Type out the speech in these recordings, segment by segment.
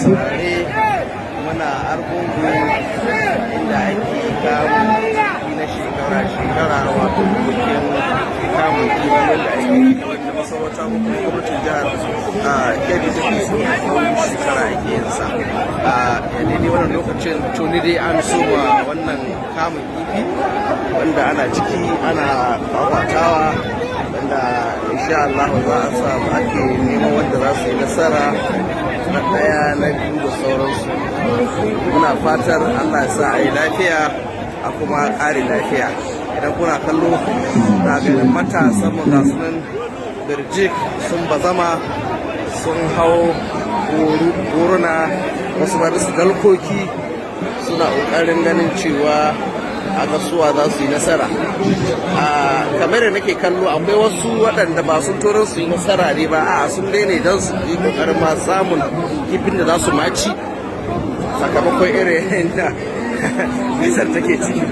saurare muna Argungu inda ake kamun kifi na shekara-shekara wato bikin kamun kifi wanda ake yi wanda masarauta ko kuma gwamnatin jihar Kebbi take so shekara ake yin sa. Daidai wannan lokacin tuni dai an soma wannan kamun kifi wanda ana ciki ana fafatawa wanda insha Allah za a samu ake neman wanda za su yi nasara na ɗaya na biyu da sauransu. Muna fatar Allah ya sa a yi lafiya a kuma ƙare lafiya. Idan kuna kallo na ganin matasan mu ga sunan birjik sun bazama sun hau goruna wasu ba su dalkoki suna ƙoƙarin ganin cewa a kasuwa za su yi nasara. Kamar da nake kallo akwai wasu waɗanda ba sun toron su yi nasara ne ba a sun daina don su yi ƙoƙarin ma samun kifin da za su maci sakamakon irin da nisar take ciki.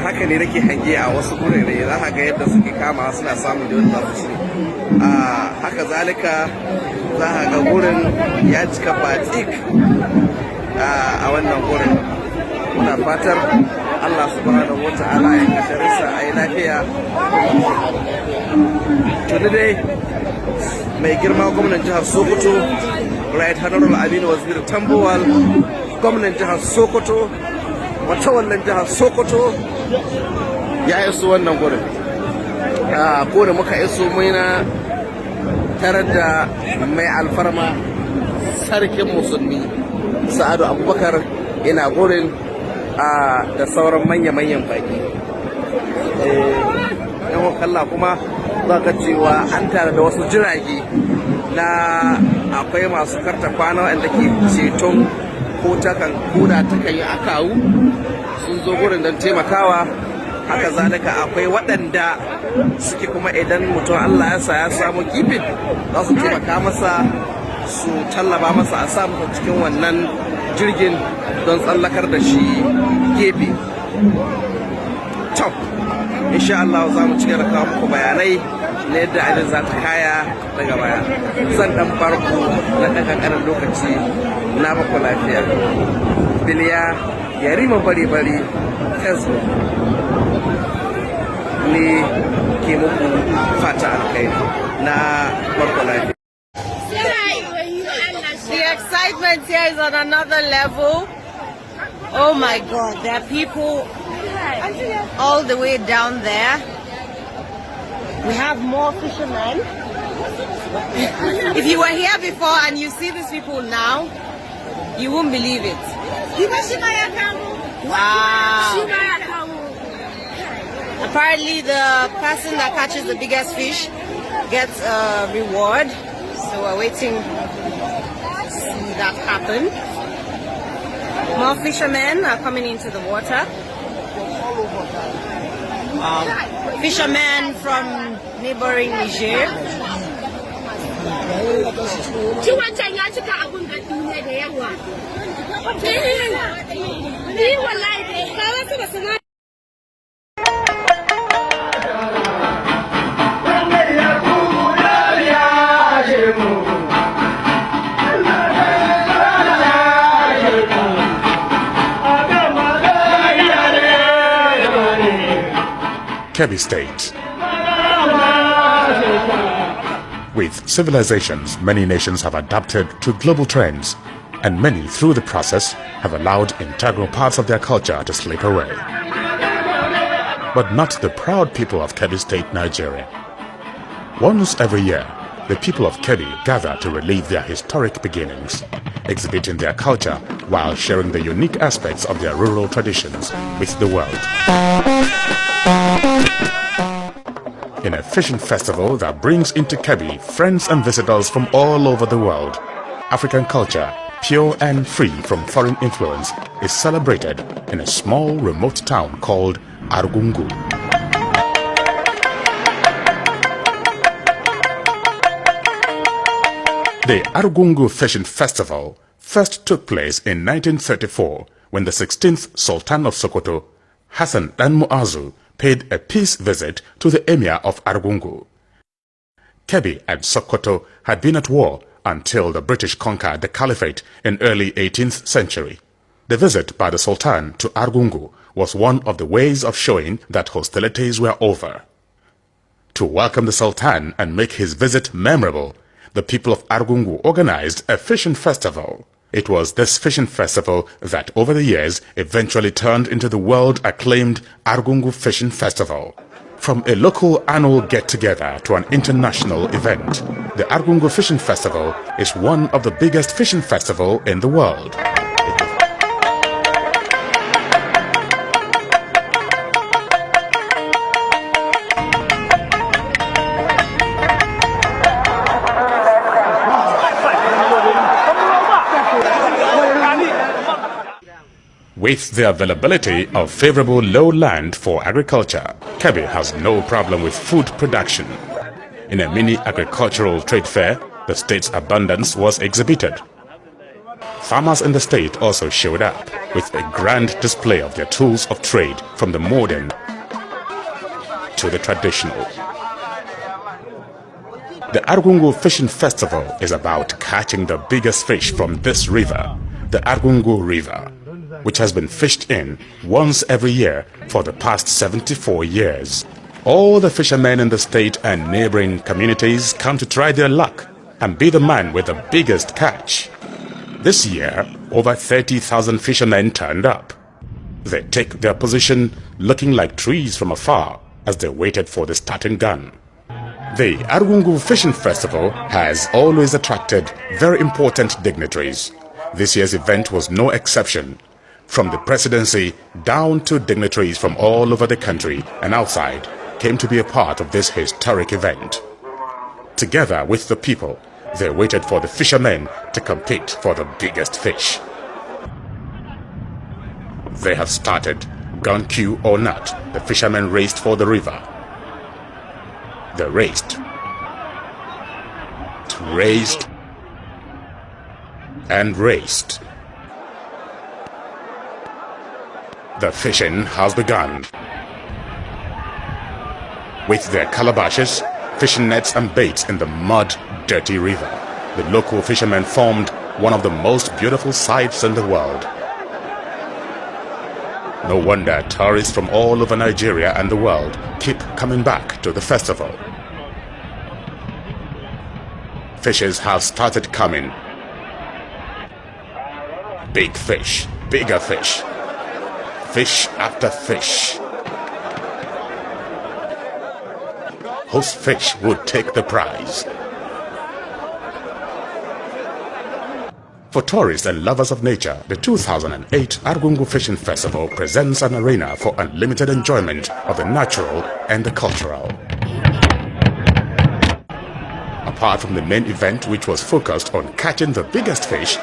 Haka ne nake hange a wasu gurare za ka ga yadda suke kama suna samun da wanda za su ci. Haka zalika za ka ga gurin ya cika batik a wannan gurin. Muna fatar Allah subhanahu wata'ala ya kasharisa a yi lafiya. Tuni dai mai girma gwamnan jihar Sokoto Right Honorable Aminu Waziri Tambuwal, gwamnan jihar Sokoto, matawallan jihar Sokoto ya iso wannan gurin. Ko da muka iso na tarar da mai alfarma sarkin musulmi Sa'adu Abubakar yana gurin da sauran manya-manyan baki. Yan kalla kuma za ka cewa an tare da wasu jirage na akwai masu karta kwana wanda ke ceton ko takan kuna takan yi akawu sun zo gurin don taimakawa. Haka zalika akwai waɗanda suke kuma idan mutum Allah ya sa ya samu kifin za su taimaka masa su tallaba masa a samu cikin wannan jirgin don tsallakar da shi gefe. Top, insha Allah za mu cigaba da kawo muku bayanai na yadda abin za ta kaya daga baya. Zan dan barku na ɗan ƙanƙanin lokaci na baku lafiya. Biliya Yarima Bari-Bari Facebook ne ke muku fata alkhairi na barku lafiya. The excitement here is on another level. Oh my God, there are people all the way down there. We have more fishermen. If you were here before and you see these people now, you won't believe it. Wow. Apparently the person that catches the biggest fish gets a reward. So we're waiting to see that happen. More fishermen are coming into the water. Fishermen from neighboring Niger. Kebbi State. With civilizations, many nations have adapted to global trends, and many, through the process, have allowed integral parts of their culture to slip away. But not the proud people of Kebbi State, Nigeria. Once every year, the people of Kebbi gather to relive their historic beginnings, exhibiting their culture while sharing the unique aspects of their rural traditions with the world. In a fishing festival that brings into Kebbi friends and visitors from all over the world, African culture, pure and free from foreign influence, is celebrated in a small remote town called Argungu. The Argungu Fishing Festival first took place in 1934 when the 16th Sultan of Sokoto, Hassan Dan Muazu, paid a peace visit to the Emir of Argungu. Kebbi and Sokoto had been at war until the British conquered the Caliphate in early 18th century. The visit by the Sultan to Argungu was one of the ways of showing that hostilities were over. To welcome the Sultan and make his visit memorable, the people of Argungu organized a fishing festival. It was this fishing festival that over the years eventually turned into the world-acclaimed Argungu Fishing Festival. From a local annual get-together to an international event, the Argungu Fishing Festival is one of the biggest fishing festivals in the world. With the availability of favorable lowland for agriculture, Kebbi has no problem with food production. In a mini agricultural trade fair, the state's abundance was exhibited. Farmers in the state also showed up with a grand display of their tools of trade, from the modern to the traditional. The Argungu Fishing Festival is about catching the biggest fish from this river, the Argungu River, which has been fished in once every year for the past 74 years. All the fishermen in the state and neighboring communities come to try their luck and be the man with the biggest catch. This year, over 30,000 fishermen turned up. They take their position looking like trees from afar as they waited for the starting gun. The Argungu Fishing Festival has always attracted very important dignitaries. This year's event was no exception. From the presidency down to dignitaries from all over the country and outside came to be a part of this historic event. Together with the people, they waited for the fishermen to compete for the biggest fish. They have started. Gun cue or not, the fishermen raced for the river. They raced, and raced. The fishing has begun. With their calabashes, fishing nets and baits in the mud-dirty river, the local fishermen formed one of the most beautiful sights in the world. No wonder tourists from all over Nigeria and the world keep coming back to the festival. Fishes have started coming. Big fish, bigger fish. Fish after fish. Host fish would take the prize. For tourists and lovers of nature, the 2008 Argungu Fishing Festival presents an arena for unlimited enjoyment of the natural and the cultural. Apart from the main event, which was focused on catching the biggest fish,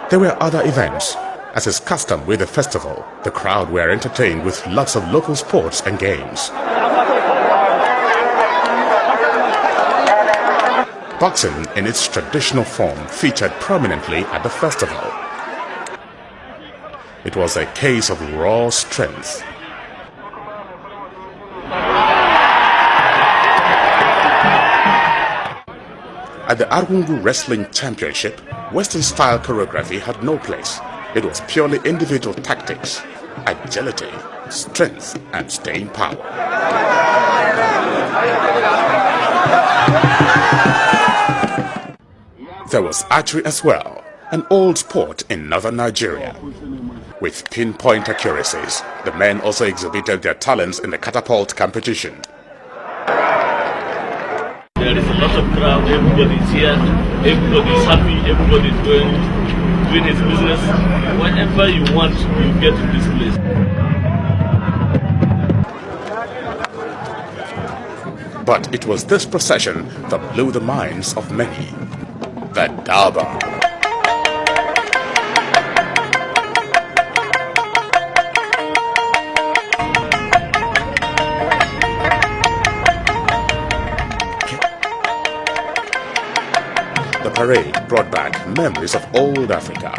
there were other events. As is custom with the festival, the crowd were entertained with lots of local sports and games. Boxing in its traditional form featured prominently at the festival. It was a case of raw strength. At the Argungu Wrestling Championship, Western-style choreography had no place. It was purely individual tactics, agility, strength, and staying power. There was archery as well, an old sport in northern Nigeria. With pinpoint accuracies, the men also exhibited their talents in the catapult competition. There is a lot of crowd, everybody's here, everybody's happy, everybody's doing his business. Whenever you want, you get to this place. But it was this procession that blew the minds of many. The Daba. The parade brought back memories of old Africa.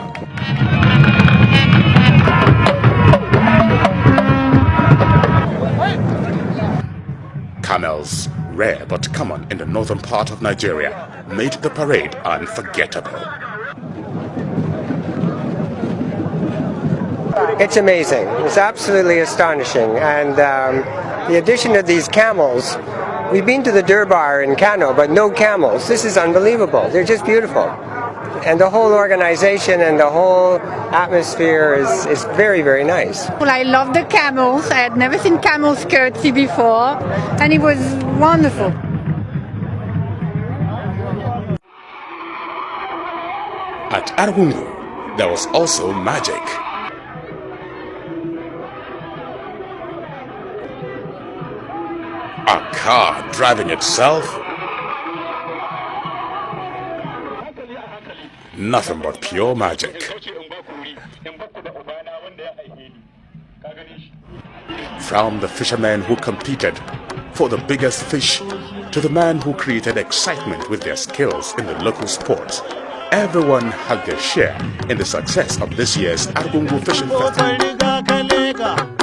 Camels, rare but common in the northern part of Nigeria, made the parade unforgettable. It's amazing. It's absolutely astonishing. And the addition of these camels, we've been to the Durbar in Kano, but no camels. This is unbelievable. They're just beautiful. And the whole organization and the whole atmosphere is very, very nice. Well, I love the camels. I had never seen camels curtsy before, and it was wonderful. At Argungu, there was also magic. A car driving itself? Nothing but pure magic. From the fishermen who competed for the biggest fish to the man who created excitement with their skills in the local sports, everyone had their share in the success of this year's Argungu Fishing Festival.